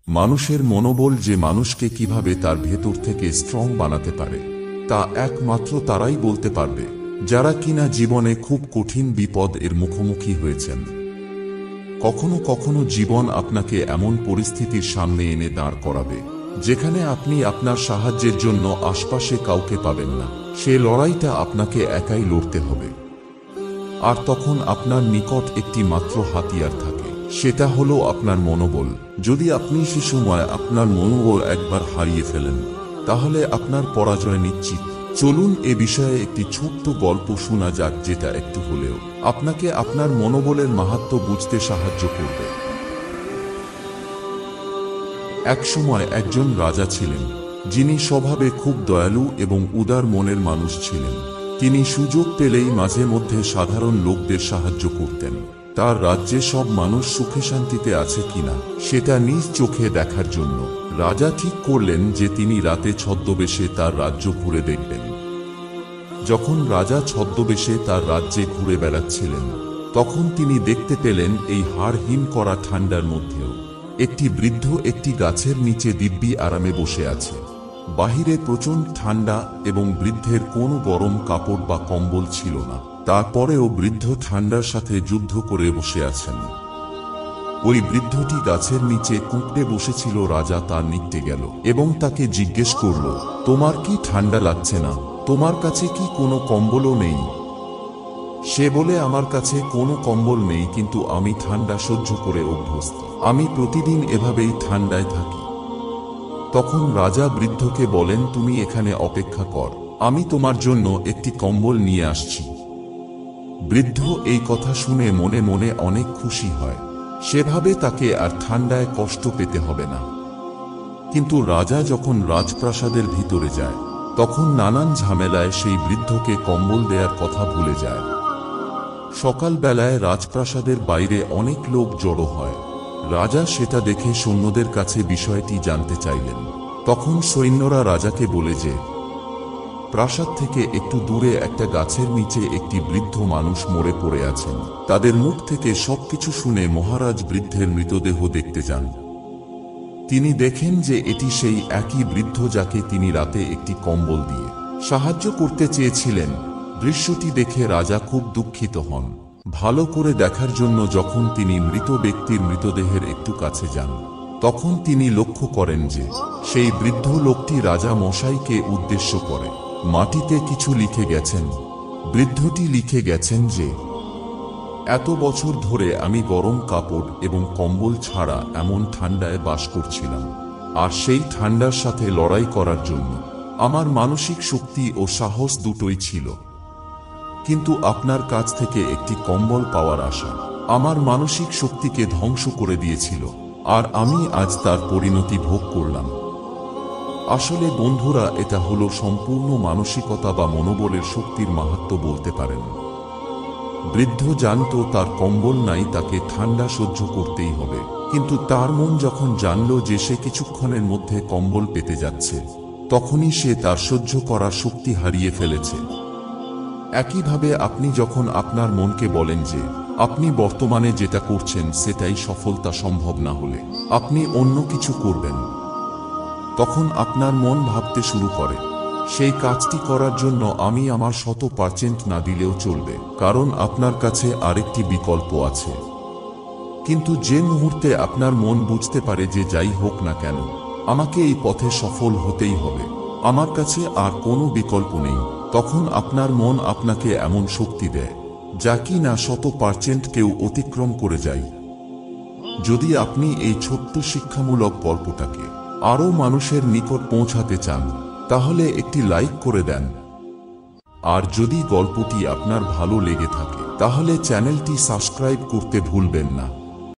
মানুষের মনোবল যে মানুষকে কিভাবে তার ভেতর থেকে স্ট্রং বানাতে পারে তা একমাত্র তারাই বলতে পারবে যারা কিনা জীবনে খুব কঠিন বিপদ এর মুখোমুখি হয়েছেন। কখনো কখনো জীবন আপনাকে এমন পরিস্থিতির সামনে এনে দাঁড় করাবে যেখানে আপনি আপনার সাহায্যের জন্য আশপাশে কাউকে পাবেন না। সে লড়াইটা আপনাকে একাই লড়তে হবে। আর তখন আপনার নিকট একটি মাত্র হাতিয়ার থাকে, সেটা হলো আপনার মনোবল। যদি আপনি সে সময় আপনার মনোবল একবার হারিয়ে ফেলেন তাহলে আপনার পরাজয় নিশ্চিত। চলুন এ বিষয়ে একটি ছোট্ট গল্প শোনা যাক, যেটা একটু হলেও আপনাকে আপনার মনোবলের মাহাত্ম্য বুঝতে সাহায্য করবে। এক সময় একজন রাজা ছিলেন যিনি স্বভাবে খুব দয়ালু এবং উদার মনের মানুষ ছিলেন। তিনি সুযোগ পেলেই মাঝে মধ্যে সাধারণ লোকদের সাহায্য করতেন। তার রাজ্যে সব মানুষ সুখে শান্তিতে আছে কিনা সেটা নিজ চোখে দেখার জন্য রাজা ঠিক করলেন যে তিনি রাতে ছদ্মবেশে তার রাজ্য ঘুরে দেখবেন। যখন রাজা ছদ্মবেশে তার রাজ্যে ঘুরে বেড়াচ্ছিলেন তখন তিনি দেখতে পেলেন এই হাড় হিম করা ঠান্ডার মধ্যেও একটি বৃদ্ধ একটি গাছের নিচে দিব্যি আরামে বসে আছে। বাহিরে প্রচণ্ড ঠান্ডা এবং বৃদ্ধের কোনো গরম কাপড় বা কম্বল ছিল না। তারপরেও বৃদ্ধ ঠান্ডার সাথে যুদ্ধ করে বসে আছেন। ওই বৃদ্ধটি গাছের নিচে কুঁকড়ে বসেছিল। রাজা তার নিকটে গেল এবং তাকে জিজ্ঞেস করল, তোমার কি ঠান্ডা লাগছে না? তোমার কাছে কি কোনো কম্বলও নেই? সে বলে, আমার কাছে কোনো কম্বল নেই, কিন্তু আমি ঠান্ডা সহ্য করে অভ্যস্ত। আমি প্রতিদিন এভাবেই ঠান্ডায় থাকি। তখন রাজা বৃদ্ধকে বলেন, তুমি এখানে অপেক্ষা কর, আমি তোমার জন্য একটি কম্বল নিয়ে আসছি। বৃদ্ধ এই কথা শুনে মনে মনে অনেক খুশি হয়। সেভাবে তাকে আর ঠান্ডায় কষ্ট পেতে হবে না। কিন্তু রাজা যখন রাজপ্রাসাদের ভিতরে যায় তখন নানান ঝামেলায় সেই বৃদ্ধকে কম্বল দেওয়ার কথা ভুলে যায়। সকালবেলায় রাজপ্রাসাদের বাইরে অনেক লোক জড়ো হয়। রাজা সেটা দেখে সৈন্যদের কাছে বিষয়টি জানতে চাইলেন। তখন সৈন্যরা রাজাকে বলে যে প্রাসাদ থেকে একটু দূরে একটা গাছের নিচে একটি বৃদ্ধ মানুষ মরে পড়ে আছেন। তাদের মুখ থেকে সবকিছু শুনে মহারাজ বৃদ্ধের মৃতদেহ দেখতে যান। তিনি দেখেন যে এটি সেই একই বৃদ্ধ যাকে তিনি রাতে একটি কম্বল দিয়ে সাহায্য করতে চেয়েছিলেন। দৃশ্যটি দেখে রাজা খুব দুঃখিত হন। ভালো করে দেখার জন্য যখন তিনি মৃত ব্যক্তির মৃতদেহের একটু কাছে যান তখন তিনি লক্ষ্য করেন যে সেই বৃদ্ধ লোকটি রাজা মশাইকে উদ্দেশ্য করে মাটিতে কিছু লিখে গেছেন। বৃদ্ধটি লিখে গেছেন যে এত বছর ধরে আমি গরম কাপড় এবং কম্বল ছাড়া এমন ঠান্ডায় বাস করছিলাম, আর সেই ঠান্ডার সাথে লড়াই করার জন্য আমার মানসিক শক্তি ও সাহস দুটোই ছিল। কিন্তু আপনার কাছ থেকে একটি কম্বল পাওয়ার আশা আমার মানসিক শক্তিকে ধ্বংস করে দিয়েছিল, আর আমি আজ তার পরিণতি ভোগ করলাম। আসলে বন্ধুরা, এটা হলো সম্পূর্ণ মানসিকতা বা মনোবলের শক্তির মাহাত্ম্য বলতে পারেন। বৃদ্ধ জানত তার কম্বল নাই, তাকে ঠান্ডা সহ্য করতেই হবে। কিন্তু তার মন যখন জানল যে সে কিছুক্ষণের মধ্যে কম্বল পেতে যাচ্ছে তখনই সে তার সহ্য করার শক্তি হারিয়ে ফেলেছে। একইভাবে আপনি যখন আপনার মনকে বলেন যে আপনি বর্তমানে যেটা করছেন সেটাই সফলতা, সম্ভব না হলে আপনি অন্য কিছু করবেন, তখন আপনার মন ভাবতে শুরু করে সেই কাজটি করার জন্য আমি আমার 100% না দিলেও চলবে, কারণ আপনার কাছে আরেকটি বিকল্প আছে। কিন্তু যে মুহূর্তে আপনার মন বুঝতে পারে যে যাই হোক না কেন আমাকে এই পথে সফল হতেই হবে, আমার কাছে আর কোনো বিকল্প নেই, তখন আপনার মন আপনাকে এমন শক্তি দেয় যা কি না 100% কেউ অতিক্রম করে যায়। যদি আপনি এই ছোট্ট শিক্ষামূলক গল্পটাকে আরও মানুষের নিকট পৌঁছাতে চান তাহলে একটি লাইক করে দেন। আর যদি গল্পটি আপনার ভালো লেগে থাকে তাহলে চ্যানেলটি সাবস্ক্রাইব করতে ভুলবেন না।